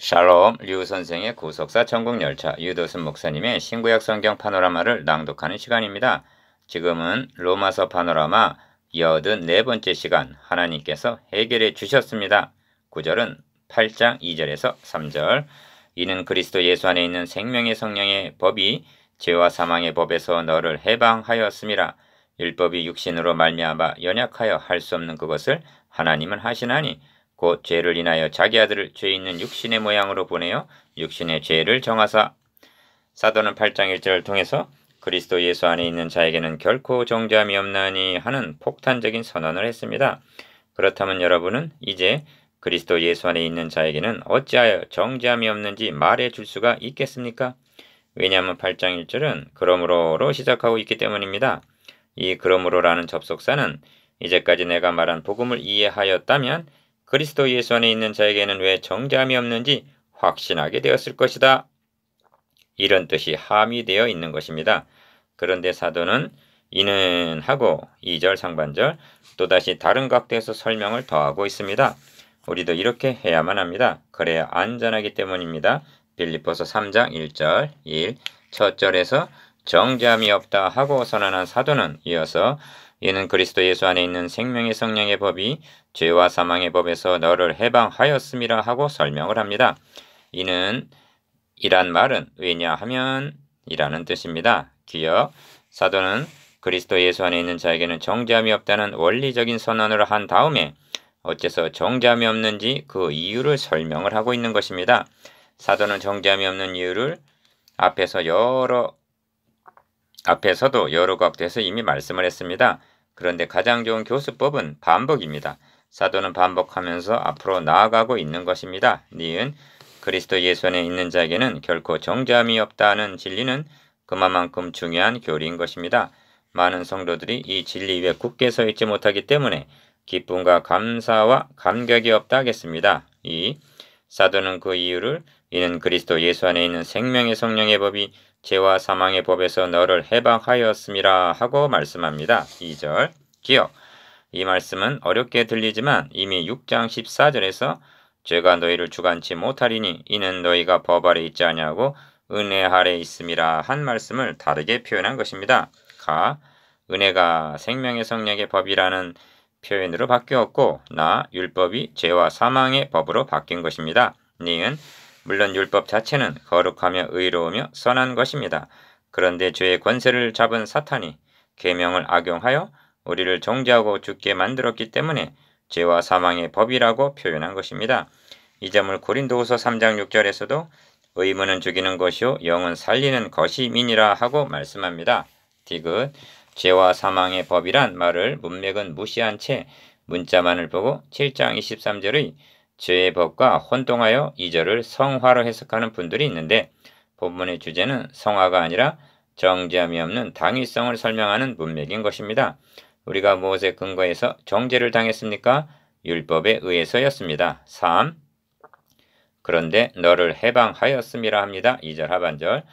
샬롬, 류 선생의 구속사 천국열차, 유도순 목사님의 신구약 성경 파노라마를 낭독하는 시간입니다. 지금은 로마서 파노라마 84번째 시간, 하나님께서 해결해 주셨습니다. 구절은 8장 2절에서 3절. 이는 그리스도 예수 안에 있는 생명의 성령의 법이 죄와 사망의 법에서 너를 해방하였음이라. 율법이 육신으로 말미암아 연약하여 할 수 없는 그것을 하나님은 하시나니 곧 죄를 인하여 자기 아들을 죄 있는 육신의 모양으로 보내어 육신의 죄를 정하사. 사도는 8장 1절을 통해서 그리스도 예수 안에 있는 자에게는 결코 정죄함이 없나니 하는 폭탄적인 선언을 했습니다. 그렇다면 여러분은 이제 그리스도 예수 안에 있는 자에게는 어찌하여 정죄함이 없는지 말해 줄 수가 있겠습니까? 왜냐하면 8장 1절은 그러므로로 시작하고 있기 때문입니다. 이 그러므로라는 접속사는 이제까지 내가 말한 복음을 이해하였다면 그리스도 예수 안에 있는 자에게는 왜 정죄함이 없는지 확신하게 되었을 것이다. 이런 뜻이 함의되어 있는 것입니다. 그런데 사도는 이는 하고 2절 상반절 또다시 다른 각도에서 설명을 더하고 있습니다. 우리도 이렇게 해야만 합니다. 그래야 안전하기 때문입니다. 빌립보서 3장 1절 1. 첫 절에서 정죄함이 없다 하고 선언한 사도는 이어서 이는 그리스도 예수 안에 있는 생명의 성령의 법이 죄와 사망의 법에서 너를 해방하였음이라 하고 설명을 합니다. 이는 이란 말은 왜냐하면 이라는 뜻입니다. 기억, 사도는 그리스도 예수 안에 있는 자에게는 정죄함이 없다는 원리적인 선언을 한 다음에 어째서 정죄함이 없는지 그 이유를 설명을 하고 있는 것입니다. 사도는 정죄함이 없는 이유를 앞에서도 여러 각도에서 이미 말씀을 했습니다. 그런데 가장 좋은 교수법은 반복입니다. 사도는 반복하면서 앞으로 나아가고 있는 것입니다. 니은 그리스도 예수 안에 있는 자에게는 결코 정죄함이 없다는 진리는 그만큼 중요한 교리인 것입니다. 많은 성도들이 이 진리 위에 굳게 서 있지 못하기 때문에 기쁨과 감사와 감격이 없다 하겠습니다. 2. 사도는 그 이유를 이는 그리스도 예수 안에 있는 생명의 성령의 법이 죄와 사망의 법에서 너를 해방하였음이라 하고 말씀합니다. 2절 기억. 이 말씀은 어렵게 들리지만 이미 6장 14절에서 죄가 너희를 주관치 못하리니 이는 너희가 법 아래 있지 아니하고 은혜 아래 있음이라 한 말씀을 다르게 표현한 것입니다. 은혜가 생명의 성령의 법이라는 표현으로 바뀌었고 율법이 죄와 사망의 법으로 바뀐 것입니다. 니은 물론 율법 자체는 거룩하며 의로우며 선한 것입니다. 그런데 죄의 권세를 잡은 사탄이 계명을 악용하여 우리를 정죄하고 죽게 만들었기 때문에 죄와 사망의 법이라고 표현한 것입니다. 이 점을 고린도후서 3장 6절에서도 의무는 죽이는 것이요 영은 살리는 것이민이라 하고 말씀합니다. 디귿 죄와 사망의 법이란 말을 문맥은 무시한 채 문자만을 보고 7장 23절의 죄의 법과 혼동하여 2절을 성화로 해석하는 분들이 있는데 본문의 주제는 성화가 아니라 정죄함이 없는 당위성을 설명하는 문맥인 것입니다. 우리가 무엇에 근거해서 정죄를 당했습니까? 율법에 의해서였습니다. 3. 그런데 너를 해방하였음이라 합니다. 2절 하반절.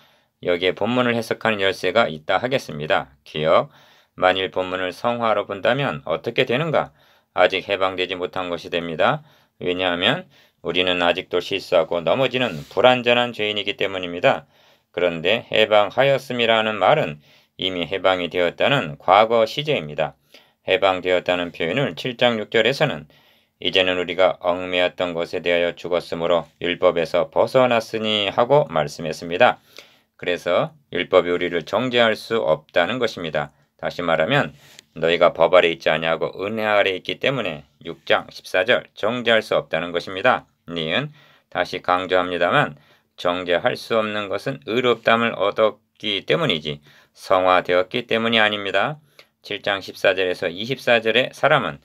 여기에 본문을 해석하는 열쇠가 있다 하겠습니다. 기억. 만일 본문을 성화로 본다면 어떻게 되는가? 아직 해방되지 못한 것이 됩니다. 왜냐하면 우리는 아직도 실수하고 넘어지는 불완전한 죄인이기 때문입니다. 그런데 해방하였음이라는 말은 이미 해방이 되었다는 과거 시제입니다. 해방되었다는 표현을 7장 6절에서는 이제는 우리가 얽매였던 것에 대하여 죽었으므로 율법에서 벗어났으니 하고 말씀했습니다. 그래서 율법이 우리를 정죄할 수 없다는 것입니다. 다시 말하면 너희가 법 아래 있지 아니하고 은혜 아래 있기 때문에 6장 14절 정죄할 수 없다는 것입니다. 니은 다시 강조합니다만 정죄할 수 없는 것은 의롭다함을 얻었기 때문이지 성화되었기 때문이 아닙니다. 7장 14절에서 24절의 사람은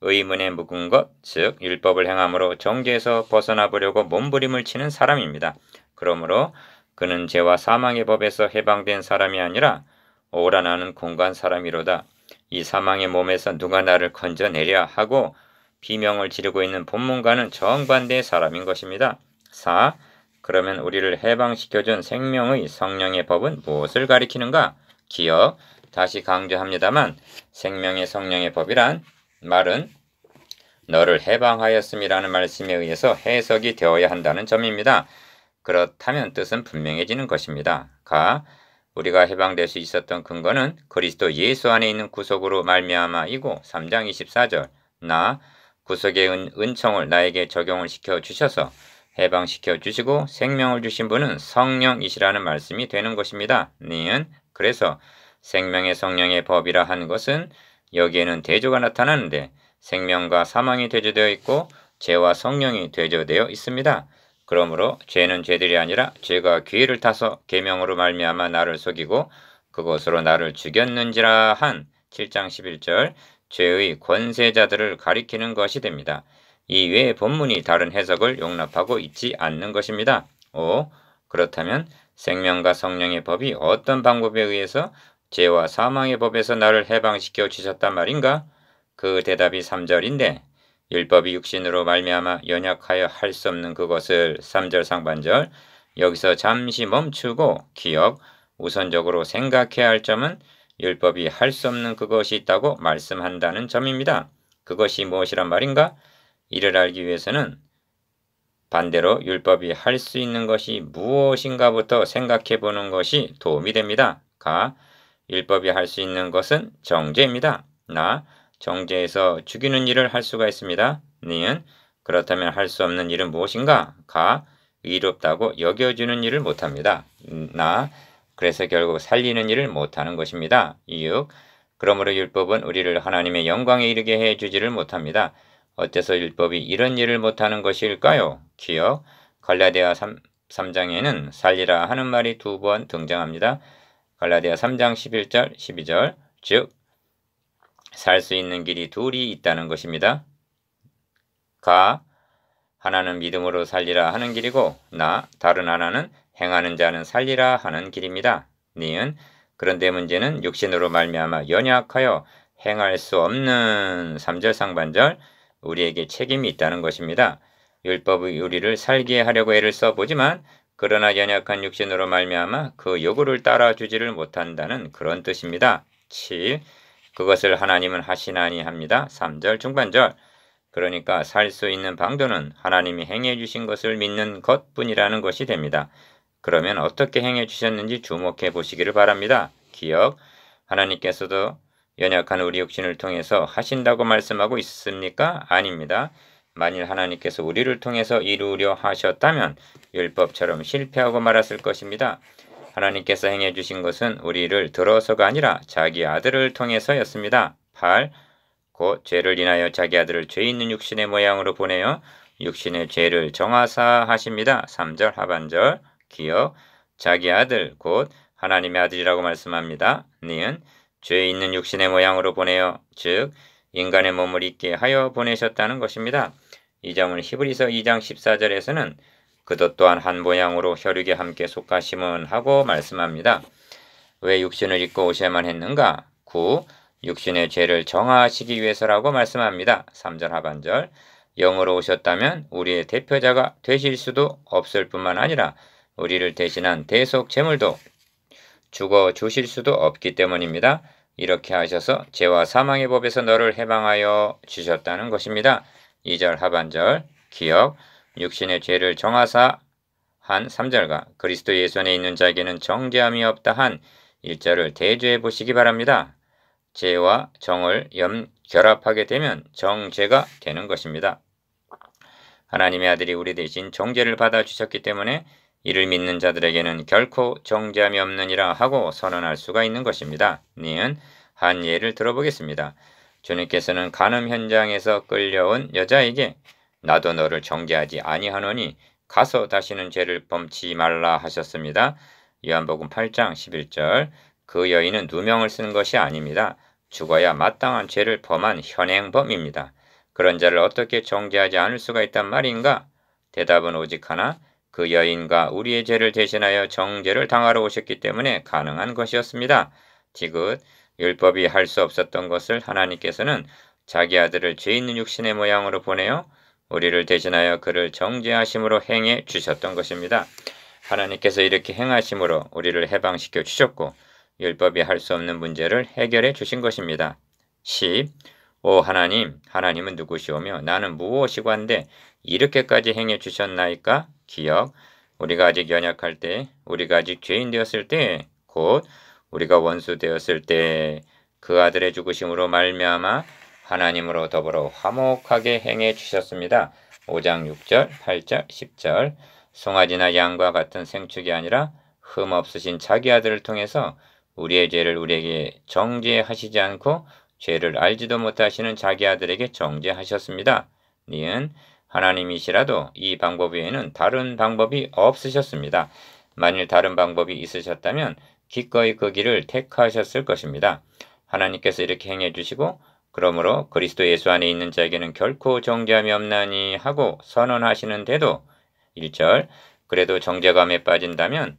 의문에 묵은 것, 즉 율법을 행함으로 정죄에서 벗어나 보려고 몸부림을 치는 사람입니다. 그러므로 그는 죄와 사망의 법에서 해방된 사람이 아니라 오라 나는 공간 사람이로다. 이 사망의 몸에서 누가 나를 건져내랴 하고 비명을 지르고 있는 본문과는 정반대의 사람인 것입니다. 4. 그러면 우리를 해방시켜준 생명의 성령의 법은 무엇을 가리키는가? 기억. 다시 강조합니다만 생명의 성령의 법이란 말은 너를 해방하였음이라는 말씀에 의해서 해석이 되어야 한다는 점입니다. 그렇다면 뜻은 분명해지는 것입니다. 우리가 해방될 수 있었던 근거는 그리스도 예수 안에 있는 구속으로 말미암아이고 3장 24절 구속의 은총을 나에게 적용을 시켜 주셔서 해방시켜 주시고 생명을 주신 분은 성령이시라는 말씀이 되는 것입니다. 그래서 생명의 성령의 법이라 한 것은 여기에는 대조가 나타나는데 생명과 사망이 대조되어 있고 죄와 성령이 대조되어 있습니다. 그러므로 죄는 죄들이 아니라 죄가 기회를 타서 계명으로 말미암아 나를 속이고 그것으로 나를 죽였는지라 한 7장 11절 죄의 권세자들을 가리키는 것이 됩니다. 이 외의 본문이 다른 해석을 용납하고 있지 않는 것입니다. 그렇다면 생명과 성령의 법이 어떤 방법에 의해서 죄와 사망의 법에서 나를 해방시켜 주셨단 말인가? 그 대답이 3절인데 율법이 육신으로 말미암아 연약하여 할 수 없는 그것을 3절 상반절 여기서 잠시 멈추고 우선적으로 생각해야 할 점은 율법이 할 수 없는 그것이 있다고 말씀한다는 점입니다. 그것이 무엇이란 말인가? 이를 알기 위해서는 반대로 율법이 할 수 있는 것이 무엇인가부터 생각해 보는 것이 도움이 됩니다. 율법이 할 수 있는 것은 정죄입니다. 정죄에서 죽이는 일을 할 수가 있습니다. 그렇다면 할 수 없는 일은 무엇인가? 의롭다고 여겨주는 일을 못합니다. 그래서 결국 살리는 일을 못하는 것입니다. 그러므로 율법은 우리를 하나님의 영광에 이르게 해주지를 못합니다. 어째서 율법이 이런 일을 못하는 것일까요? 갈라디아 3장에는 살리라 하는 말이 2번 등장합니다. 갈라디아 3장 11절 12절 즉 살 수 있는 길이 둘이 있다는 것입니다. 하나는 믿음으로 살리라 하는 길이고 다른 하나는 행하는 자는 살리라 하는 길입니다. 그런데 문제는 육신으로 말미암아 연약하여 행할 수 없는 3절 상반절 우리에게 책임이 있다는 것입니다. 율법이 우리를 살게 하려고 애를 써보지만 그러나 연약한 육신으로 말미암아 그 요구를 따라주지를 못한다는 그런 뜻입니다. 7. 그것을 하나님은 하시나니 합니다. 3절 중반절 그러니까 살 수 있는 방도는 하나님이 행해 주신 것을 믿는 것뿐이라는 것이 됩니다. 그러면 어떻게 행해 주셨는지 주목해 보시기를 바랍니다. 하나님께서도 연약한 우리 육신을 통해서 하신다고 말씀하고 있습니까? 아닙니다. 만일 하나님께서 우리를 통해서 이루려 하셨다면 율법처럼 실패하고 말았을 것입니다. 하나님께서 행해 주신 것은 우리를 들어서가 아니라 자기 아들을 통해서였습니다. 8. 곧 죄를 인하여 자기 아들을 죄 있는 육신의 모양으로 보내어 육신의 죄를 정하사 하십니다. 3절 하반절 자기 아들 곧 하나님의 아들이라고 말씀합니다. 죄 있는 육신의 모양으로 보내어 즉 인간의 몸을 입게 하여 보내셨다는 것입니다. 이 점을 히브리서 2장 14절에서는 그도 또한 한 모양으로 혈육에 함께 속하심은 하고 말씀합니다. 왜 육신을 입고 오셔야만 했는가? 육신의 죄를 정하시기 위해서라고 말씀합니다. 3절 하반절 영으로 오셨다면 우리의 대표자가 되실 수도 없을 뿐만 아니라 우리를 대신한 대속 제물도 죽어 주실 수도 없기 때문입니다. 이렇게 하셔서 죄와 사망의 법에서 너를 해방하여 주셨다는 것입니다. 2절 하반절 육신의 죄를 정하사 한 3절과 그리스도 예수 안에 있는 자에게는 정죄함이 없다 한 1절을 대조해 보시기 바랍니다. 죄와 정을 결합하게 되면 정죄가 되는 것입니다. 하나님의 아들이 우리 대신 정죄를 받아주셨기 때문에 이를 믿는 자들에게는 결코 정죄함이 없느니라 하고 선언할 수가 있는 것입니다. 한 예를 들어보겠습니다. 주님께서는 간음 현장에서 끌려온 여자에게 나도 너를 정죄하지 아니하노니 가서 다시는 죄를 범치 말라 하셨습니다. 요한복음 8장 11절 그 여인은 누명을 쓰는 것이 아닙니다. 죽어야 마땅한 죄를 범한 현행범입니다. 그런 자를 어떻게 정죄하지 않을 수가 있단 말인가? 대답은 오직 하나, 그 여인과 우리의 죄를 대신하여 정죄를 당하러 오셨기 때문에 가능한 것이었습니다. 지긋 율법이 할 수 없었던 것을 하나님께서는 자기 아들을 죄 있는 육신의 모양으로 보내어 우리를 대신하여 그를 정죄하심으로 행해 주셨던 것입니다. 하나님께서 이렇게 행하심으로 우리를 해방시켜 주셨고 율법이 할 수 없는 문제를 해결해 주신 것입니다. 10. 오 하나님, 하나님은 누구시오며 나는 무엇이관데 이렇게까지 행해 주셨나이까? 기억, 우리가 아직 연약할 때, 우리가 아직 죄인 되었을 때, 곧 우리가 원수 되었을 때 그 아들의 죽으심으로 말미암아 하나님으로 더불어 화목하게 행해 주셨습니다. 5장 6절, 8절, 10절. 송아지나 양과 같은 생축이 아니라 흠 없으신 자기 아들을 통해서 우리의 죄를 우리에게 정죄하시지 않고 죄를 알지도 못하시는 자기 아들에게 정죄하셨습니다. 니은 하나님이시라도 이 방법 외에는 다른 방법이 없으셨습니다. 만일 다른 방법이 있으셨다면 기꺼이 그 길을 택하셨을 것입니다. 하나님께서 이렇게 행해 주시고 그러므로 그리스도 예수 안에 있는 자에게는 결코 정죄함이 없나니 하고 선언하시는데도 1절 그래도 정죄감에 빠진다면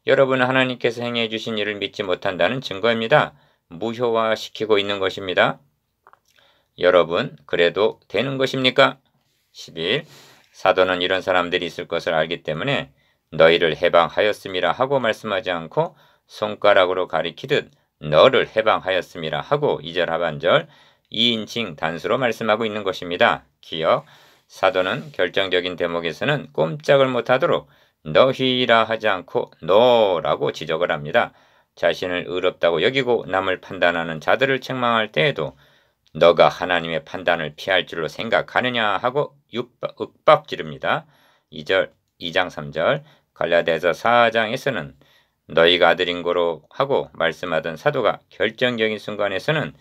여러분은 하나님께서 행해 주신 일을 믿지 못한다는 증거입니다. 무효화시키고 있는 것입니다. 여러분 그래도 되는 것입니까? 11. 사도는 이런 사람들이 있을 것을 알기 때문에 너희를 해방하였음이라 하고 말씀하지 않고 손가락으로 가리키듯 너를 해방하였음이라 하고 2절 하반절 2인칭 단수로 말씀하고 있는 것입니다. 기억, 사도는 결정적인 대목에서는 꼼짝을 못하도록 너희라 하지 않고 너라고 지적을 합니다. 자신을 의롭다고 여기고 남을 판단하는 자들을 책망할 때에도 너가 하나님의 판단을 피할 줄로 생각하느냐 하고 윽박지릅니다. 2장 3절 갈라디아서 4장에서는 너희가 아들인 거로 하고 말씀하던 사도가 결정적인 순간에서는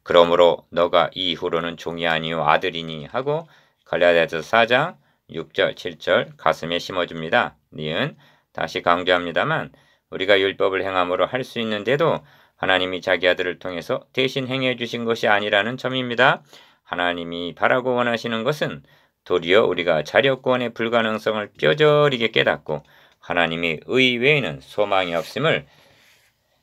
그러므로 너가 이후로는 종이 아니요 아들이니 하고 갈라디아서 4장 6절 7절 가슴에 심어줍니다. 니은 다시 강조합니다만 우리가 율법을 행함으로 할 수 있는데도 하나님이 자기 아들을 통해서 대신 행해 주신 것이 아니라는 점입니다. 하나님이 바라고 원하시는 것은 도리어 우리가 자력구원의 불가능성을 뼈저리게 깨닫고 하나님의 의 외에는 소망이 없음을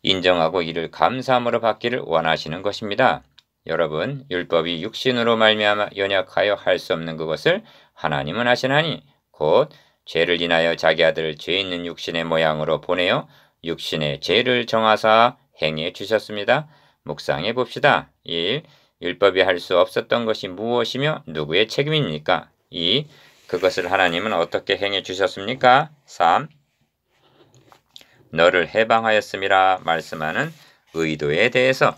인정하고 이를 감사함으로 받기를 원하시는 것입니다. 여러분, 율법이 육신으로 말미암아 연약하여 할 수 없는 그것을 하나님은 하시나니 곧 죄를 인하여 자기 아들을 죄 있는 육신의 모양으로 보내어 육신의 죄를 정하사 행해 주셨습니다. 묵상해 봅시다. 1. 율법이 할 수 없었던 것이 무엇이며 누구의 책임입니까? 2. 그것을 하나님은 어떻게 행해 주셨습니까? 3. 너를 해방하였음이라 말씀하는 의도에 대해서